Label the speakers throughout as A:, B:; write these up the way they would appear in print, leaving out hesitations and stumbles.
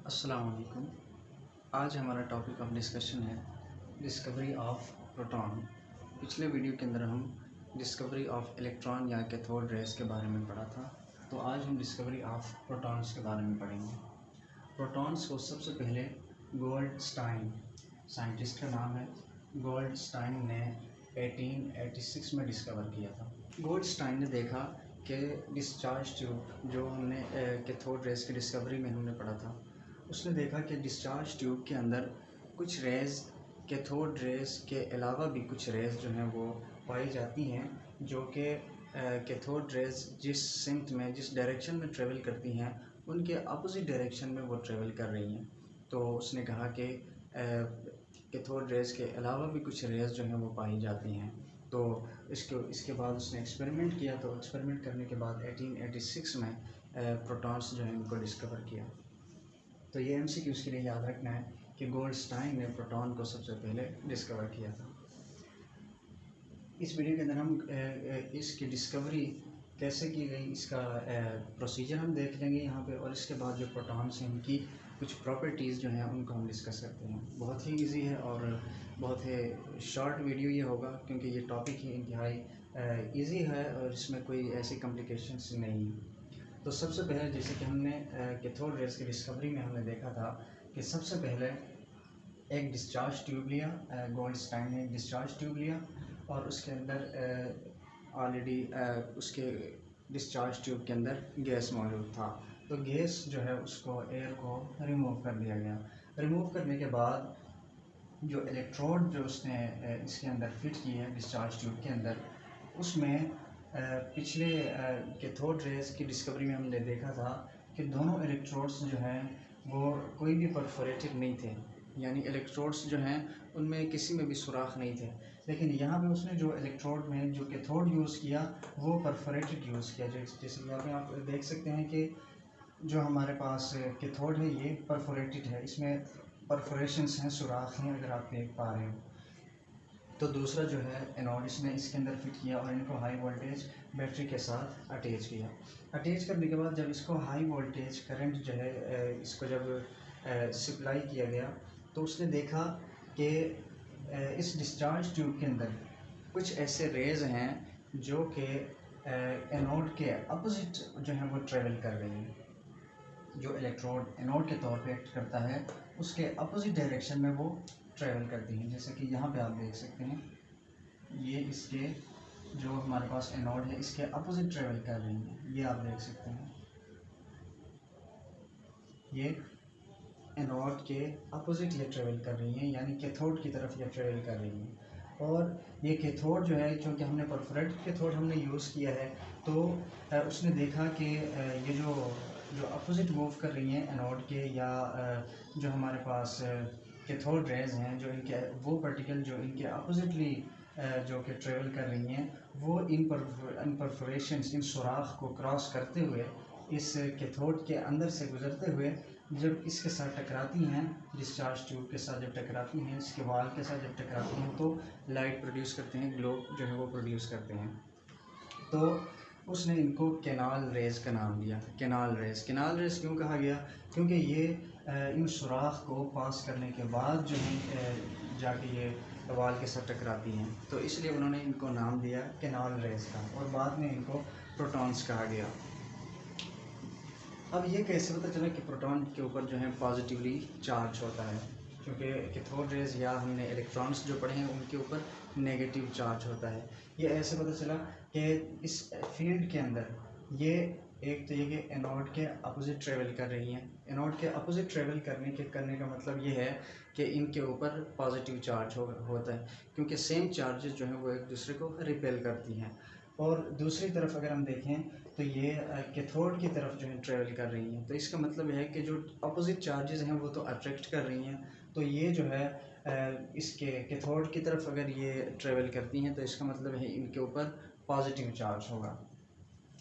A: अस्सलाम वालेकुम। आज हमारा टॉपिक ऑफ डिस्कशन है डिस्कवरी ऑफ प्रोटॉन। पिछले वीडियो के अंदर हम डिस्कवरी ऑफ इलेक्ट्रॉन या कैथोड रेस के बारे में पढ़ा था, तो आज हम डिस्कवरी ऑफ प्रोटॉन्स के बारे में पढ़ेंगे। प्रोटॉन्स को सबसे पहले गोल्डस्टाइन, साइंटिस्ट का नाम है, गोल्डस्टाइन ने 1886 में डिस्कवर किया था। गोल्डस्टाइन ने देखा कि डिस्चार्ज ट्यूब जो हमने कैथोड रेस की डिस्कवरी में हमने पढ़ा था, उसने देखा कि डिस्चार्ज ट्यूब के अंदर कुछ रेज़ कैथोड रेस के अलावा भी कुछ रेज़ जो हैं वो पाई जाती हैं, जो कि कैथोड रेस जिस सिमत में जिस डायरेक्शन में ट्रेवल करती हैं उनके अपोजिट डायरेक्शन में वो ट्रेवल कर रही हैं। तो उसने कहा कि कैथोड रेस के अलावा भी कुछ रेज़ जो हैं वो पाई जाती हैं। तो इसके बाद उसने एक्सपेरिमेंट किया। तो एक्सपेरिमेंट करने के बाद 1886 में प्रोटॉन्स जो है उनको डिस्कवर किया। तो ये MCQ के लिए याद रखना है कि गोल्डस्टाइन ने प्रोटॉन को सबसे पहले डिस्कवर किया था। इस वीडियो के अंदर हम इसकी डिस्कवरी कैसे की गई इसका प्रोसीजर हम देख लेंगे यहाँ पे, और इसके बाद जो प्रोटॉन्स हैं उनकी कुछ प्रॉपर्टीज़ जो हैं उनको हम डिस्कस करते हैं। बहुत ही इजी है और बहुत ही शॉर्ट वीडियो ये होगा, क्योंकि ये टॉपिक ही इंतहाई इजी है और इसमें कोई ऐसी कॉम्प्लिकेशंस नहीं है। तो सबसे पहले जैसे कि हमने कैथोड रेस की डिस्कवरी में हमने देखा था कि सबसे पहले एक डिस्चार्ज ट्यूब लिया, गोल्डस्टाइन ने एक डिस्चार्ज ट्यूब लिया और उसके अंदर ऑलरेडी उसके डिस्चार्ज ट्यूब के अंदर गैस मौजूद था। तो गैस जो है उसको एयर को रिमूव कर दिया गया। रिमूव करने के बाद जो इलेक्ट्रोड जो उसने इसके अंदर फिट की है डिस्चार्ज ट्यूब के अंदर, उसमें पिछले कैथोड रेस की डिस्कवरी में हमने देखा था कि दोनों इलेक्ट्रोड्स जो हैं वो कोई भी परफोरेटेड नहीं थे, यानी इलेक्ट्रोड्स जो हैं उनमें किसी में भी सुराख नहीं थे। लेकिन यहाँ पे उसने जो इलेक्ट्रोड में जो कैथोड यूज़ किया वो परफोरेटेड यूज़ किया। जैसे यहाँ पे आप देख सकते हैं कि जो हमारे पास कैथोड है ये परफोरेटेड है, इसमें परफोरेशंस हैं, सुराख हैं, अगर आप देख पा रहे हो। तो दूसरा जो है एनोड इसने इसके अंदर फिट किया और इनको हाई वोल्टेज बैटरी के साथ अटैच किया। अटैच करने के बाद जब इसको हाई वोल्टेज करंट जो है इसको जब सप्लाई किया गया, तो उसने देखा कि इस डिस्चार्ज ट्यूब के अंदर कुछ ऐसे रेज़ हैं जो कि एनोड के अपोजिट जो है वो ट्रेवल कर रही हैं। जो इलेक्ट्रोड एनोड के तौर पे एक्ट करता है उसके अपोजिट डायरेक्शन में वो ट्रेवल करती हैं। जैसे कि यहाँ पे आप देख सकते हैं, ये इसके जो हमारे पास एनोड है इसके अपोजिट ट्रेवल कर रही हैं। ये आप देख सकते हैं, ये एनोड के अपोजिट ये ट्रेवल कर रही हैं, यानी कैथोड की तरफ ये ट्रेवल कर रही हैं। और ये कैथोड जो है, क्योंकि हमने परफोरेटेड कैथोड हमने यूज़ किया है, तो उसने देखा कि ये जो अपोजिट मूव कर रही हैं एनोड के, या जो हमारे पास कैथोड रेज हैं जो इनके वो पार्टिकल जो इनके अपोजिटली जो कि ट्रेवल कर रही हैं, वो इन परफोरेशंस, इन सुराख को क्रॉस करते हुए इस कैथोड के अंदर से गुजरते हुए जब इसके साथ टकराती हैं, डिस्चार्ज ट्यूब के साथ जब टकराती हैं, इसके वाल के साथ जब टकराती हैं, तो लाइट प्रोड्यूस करते हैं, ग्लो जो है वो प्रोड्यूस करते हैं। तो उसने इनको कैनाल रेज का नाम दिया। कैनाल रेज क्यों कहा गया? क्योंकि ये इन सुराख को पास करने के बाद जो है जाके ये वाल के साथ टकराती हैं, तो इसलिए उन्होंने इनको नाम दिया कैनाल रेज का, और बाद में इनको प्रोटॉन्स कहा गया। अब ये कैसे पता चला कि प्रोटॉन के ऊपर जो है पॉजिटिवली चार्ज होता है? क्योंकि कैथोड रेज या हमने इलेक्ट्रॉन्स जो पढ़े हैं उनके ऊपर नेगेटिव चार्ज होता है। ये ऐसे पता चला कि इस फील्ड के अंदर ये एक तो ये कि एनोड के अपोजिट ट्रेवल कर रही हैं। एनोड के अपोजिट ट्रेवल करने का मतलब ये है कि इनके ऊपर पॉजिटिव चार्ज होता है, क्योंकि सेम चार्जेस जो हैं वो एक दूसरे को रिपेल करती हैं। और दूसरी तरफ अगर हम देखें तो ये कैथोड की तरफ जो है ट्रेवल कर रही हैं, तो इसका मतलब है कि जो अपोजिट चार्जेस हैं वो तो अट्रैक्ट कर रही हैं, तो ये जो है इसके कैथोड की तरफ अगर ये ट्रेवल करती हैं तो इसका मतलब है इनके ऊपर पॉजिटिव चार्ज होगा।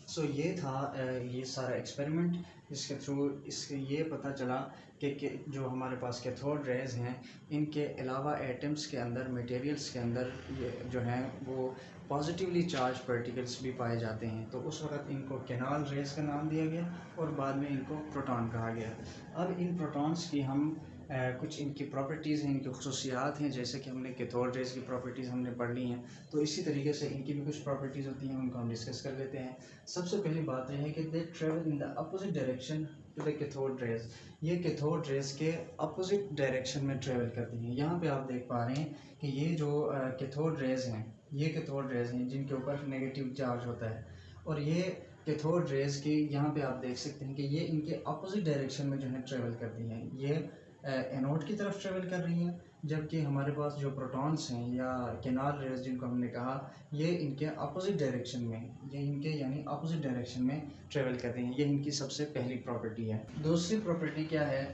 A: सो ये था ये सारा एक्सपेरिमेंट, जिसके थ्रू इसके ये पता चला कि जो हमारे पास कैथोड रेज हैं इनके अलावा एटम्स के अंदर, मटेरियल्स के अंदर ये जो हैं वो पॉजिटिवली चार्ज पार्टिकल्स भी पाए जाते हैं, तो उस वक्त इनको कैनाल रेज का नाम दिया गया और बाद में इनको प्रोटॉन कहा गया। अब इन प्रोटॉन्स की हम कुछ इनकी प्रॉपर्टीज़ हैं, इनकी खसूसियात हैं, जैसे कि हमने कैथोड रेज की प्रॉपर्टीज़ हमने पढ़ ली हैं, तो इसी तरीके से इनकी भी कुछ प्रॉपर्टीज़ होती हैं, उनको हम डिस्कस कर लेते हैं। सबसे पहली बात यह है कि they travel in the opposite direction to the cathode rays. ये कैथोड रेज के अपोजिट डायरेक्शन में ट्रेवल करती हैं। यहाँ पे आप देख पा रहे हैं कि ये जो कैथोड रेज हैं, ये कैथोड रेज हैं जिनके ऊपर नेगेटिव चार्ज होता है, और ये कैथोड रेज की यहाँ पे आप देख सकते हैं कि ये इनके अपोजिट डायरेक्शन में जो है ट्रेवल करती हैं। ये एनोड की तरफ ट्रेवल कर रही हैं, जबकि हमारे पास जो प्रोटॉन्स हैं या कैनाल रेज जिनको हमने कहा, ये इनके अपोजिट डायरेक्शन में, ये इनके यानी अपोजिट डायरेक्शन में ट्रेवल कर रही हैं। ये इनकी सबसे पहली प्रॉपर्टी है। दूसरी प्रॉपर्टी क्या है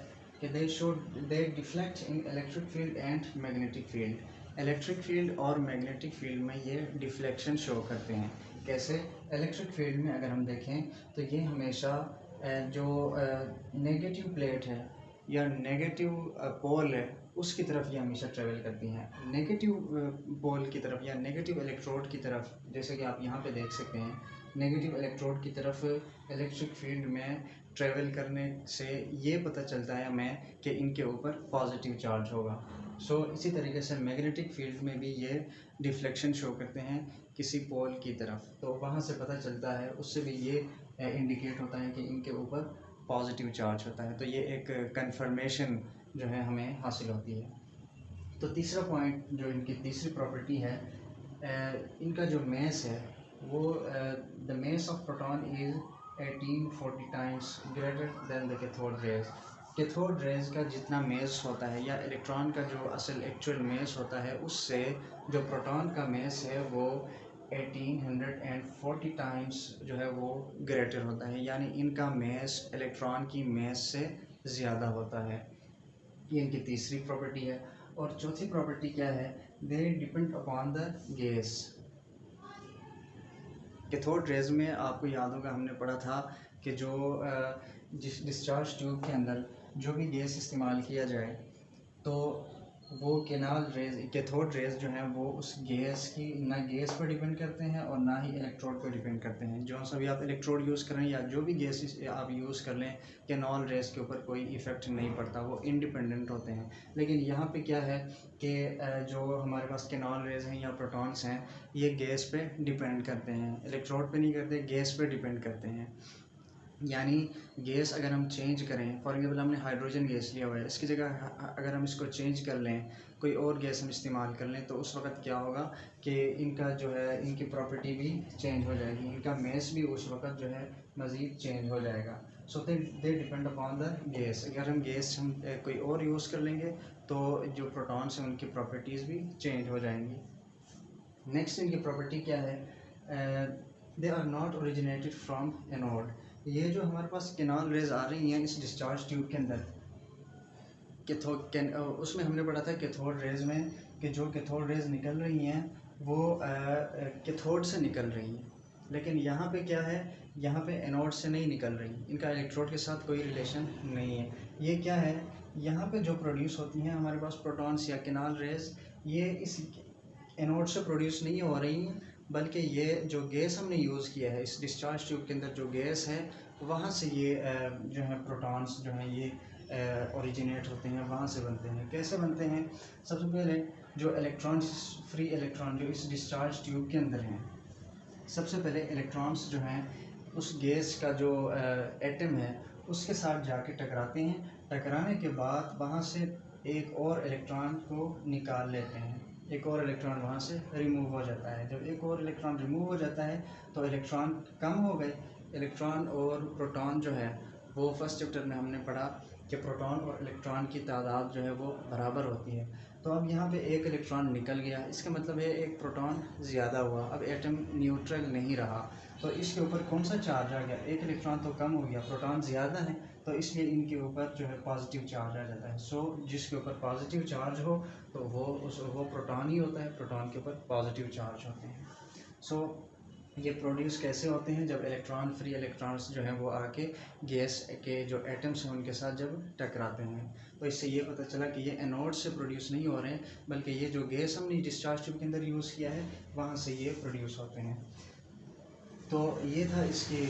A: कि they deflect in electric field and magnetic field. Electric field और मैग्नेटिक फील्ड में ये डिफ्लेक्शन शो करते हैं। कैसे? इलेक्ट्रिक फील्ड में अगर हम देखें तो ये हमेशा जो नेगेटिव प्लेट है या नेगेटिव पोल है उसकी तरफ ये हमेशा ट्रेवल करती हैं। नेगेटिव पोल की तरफ या नेगेटिव इलेक्ट्रोड की तरफ, जैसे कि आप यहाँ पे देख सकते हैं, नेगेटिव इलेक्ट्रोड की तरफ इलेक्ट्रिक फील्ड में ट्रेवल करने से ये पता चलता है हमें कि इनके ऊपर पॉजिटिव चार्ज होगा। सो इसी तरीके से मैग्नेटिक फील्ड में भी ये डिफ्लेक्शन शो करते हैं किसी पोल की तरफ, तो वहाँ से पता चलता है, उससे भी ये इंडिकेट होता है कि इनके ऊपर पॉजिटिव चार्ज होता है। तो ये एक कंफर्मेशन जो है हमें हासिल होती है। तो तीसरा पॉइंट जो इनकी तीसरी प्रॉपर्टी है, इनका जो मेस है वो the mess of proton is 1840 times greater than the cathode raise. Cathode rays का जितना मेस होता है या इलेक्ट्रॉन का जो असल एक्चुअल मेस होता है, उससे जो प्रोटॉन का मेस है वो 1840 टाइम्स जो है वो ग्रेटर होता है, यानी इनका मेस इलेक्ट्रॉन की मेस से ज़्यादा होता है। ये इनकी तीसरी प्रॉपर्टी है। और चौथी प्रॉपर्टी क्या है? दे depend upon the gas. Cathode rays में आपको याद होगा हमने पढ़ा था कि जो जिस डिस्चार्ज ट्यूब के अंदर जो भी गैस इस्तेमाल किया जाए, तो वो कैथोड रेज जो हैं वो उस गैस की ना गैस पर डिपेंड करते हैं और ना ही इलेक्ट्रोड पर डिपेंड करते हैं। जो सा भी आप इलेक्ट्रोड यूज़ करें या जो भी गैस आप यूज़ कर लें, कैनॉल रेज के ऊपर कोई इफ़ेक्ट नहीं पड़ता, वो इंडिपेंडेंट होते हैं। लेकिन यहाँ पे क्या है कि जो हमारे पास कैनॉल रेज हैं या प्रोटॉन्स हैं, ये गैस पे डिपेंड करते हैं, इलेक्ट्रोड पे नहीं करते, गैस पे डिपेंड करते हैं। यानी गैस अगर हम चेंज करें, फॉर एग्जाम्पल हमने हाइड्रोजन गैस लिया हुआ है, इसकी जगह अगर हम इसको चेंज कर लें, कोई और गैस हम इस्तेमाल कर लें, तो उस वक्त क्या होगा कि इनका जो है इनकी प्रॉपर्टी भी चेंज हो जाएगी, इनका मेस भी उस वक्त जो है मज़ीद चेंज हो जाएगा। So they depend upon the gas. अगर हम गैस हम कोई और यूज़ कर लेंगे तो जो प्रोटॉन्स हैं उनकी प्रॉपर्टीज़ भी चेंज हो जाएंगी। नेक्स्ट इनकी प्रॉपर्टी क्या है? They are not originated from anode. ये जो हमारे पास कैनाल रेज आ रही हैं इस डिस्चार्ज ट्यूब के अंदर, उसमें हमने पढ़ा था कैथोड रेज में कि जो कैथोड रेज निकल रही हैं वो कैथोड से निकल रही हैं, लेकिन यहाँ पे क्या है, यहाँ पे एनोड से नहीं निकल रही, इनका इलेक्ट्रोड के साथ कोई रिलेशन नहीं है। ये क्या है, यहाँ पे जो प्रोड्यूस होती हैं हमारे पास प्रोटॉन्स या कैनाल रेज, ये इस एनोड से प्रोड्यूस नहीं हो रही हैं, बल्कि ये जो गैस हमने यूज़ किया है इस डिस्चार्ज ट्यूब के अंदर, जो गैस है वहाँ से ये जो है प्रोटॉन्स जो हैं ये ओरिजिनेट होते हैं, वहाँ से बनते हैं। कैसे बनते हैं? सबसे पहले जो इलेक्ट्रॉन्स, फ्री इलेक्ट्रॉन जो इस डिस्चार्ज ट्यूब के अंदर हैं, सबसे पहले इलेक्ट्रॉन्स जो हैं उस गैस का जो एटम है उसके साथ जाके टकराते हैं। टकराने के बाद वहाँ से एक और इलेक्ट्रॉन को निकाल लेते हैं, एक और इलेक्ट्रॉन वहाँ से रिमूव हो जाता है। जब एक और इलेक्ट्रॉन रिमूव हो जाता है तो इलेक्ट्रॉन कम हो गए। इलेक्ट्रॉन और प्रोटॉन जो है वो फर्स्ट चैप्टर में हमने पढ़ा कि प्रोटॉन और इलेक्ट्रॉन की तादाद जो है वो बराबर होती है। तो अब यहाँ पे एक इलेक्ट्रॉन निकल गया, इसका मतलब है एक प्रोटॉन ज़्यादा हुआ, अब एटम न्यूट्रल नहीं रहा, तो इसके ऊपर कौन सा चार्ज आ गया? एक इलेक्ट्रॉन तो कम हो गया, प्रोटॉन ज़्यादा है, तो इसलिए इनके ऊपर जो है पॉजिटिव चार्ज आ जाता है। सो जिसके ऊपर पॉजिटिव चार्ज हो तो वो प्रोटॉन ही होता है, प्रोटॉन के ऊपर पॉजिटिव चार्ज होते हैं। सो ये प्रोड्यूस कैसे होते हैं? जब इलेक्ट्रॉन फ्री इलेक्ट्रॉन्स जो हैं वो आके गैस के जो एटम्स हैं उनके साथ जब टकराते हैं। तो इससे ये पता चला कि ये एनोड से प्रोड्यूस नहीं हो रहे हैं, बल्कि ये जो गैस हमने डिस्चार्ज ट्यूब के अंदर यूज़ किया है वहाँ से ये प्रोड्यूस होते हैं। तो ये था इसकी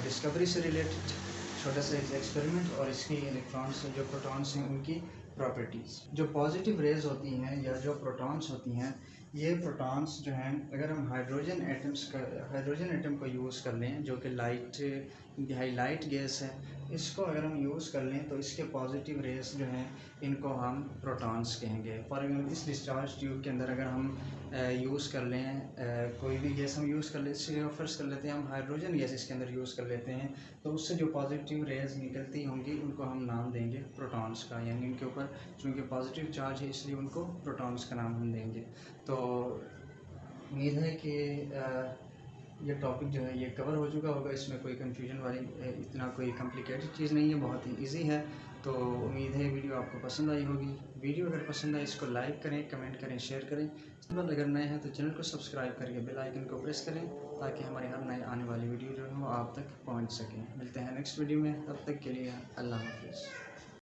A: डिस्कवरी से रिलेटेड छोटा सा एक्सपेरिमेंट, और इसकी इलेक्ट्रॉन्स जो प्रोटॉन्स हैं उनकी प्रॉपर्टीज़। जो पॉजिटिव रेज होती हैं या जो प्रोटॉन्स होती हैं, ये प्रोटॉन्स जो हैं अगर हम हाइड्रोजन एटम को यूज़ कर लें जो कि इंतहाई लाइट गैस है, इसको अगर हम यूज़ कर लें तो इसके पॉजिटिव रेज जो हैं इनको हम प्रोटॉन्स कहेंगे। फॉर एग्जाम्पल इस डिस्चार्ज ट्यूब के अंदर अगर हम यूज़ कर लें कोई भी गैस हम यूज़ कर लेते, फर्स्ट कर लेते हैं हम हाइड्रोजन गैस इसके अंदर यूज़ कर लेते हैं, तो उससे जो पॉजिटिव रेज निकलती होंगी उनको हम नाम देंगे प्रोटॉन्स का, यानी उनके ऊपर चूँकि पॉजिटिव चार्ज है इसलिए उनको प्रोटॉन्स का नाम हम देंगे। तो उम्मीद है कि ये टॉपिक जो है ये कवर हो चुका होगा, इसमें कोई कन्फ्यूजन वाली इतना कोई कॉम्प्लिकेटेड चीज़ नहीं है, बहुत ही इजी है। तो उम्मीद है वीडियो आपको पसंद आई होगी। वीडियो अगर पसंद आए इसको लाइक करें, कमेंट करें, शेयर करें। अगर नए हैं तो चैनल को सब्सक्राइब करके बेल आइकन को प्रेस करें ताकि हमारे हर नए आने वाली वीडियो जो है वो आप तक पहुँच सकें। मिलते हैं नेक्स्ट वीडियो में, तब तक के लिए अल्लाह हाफिज़।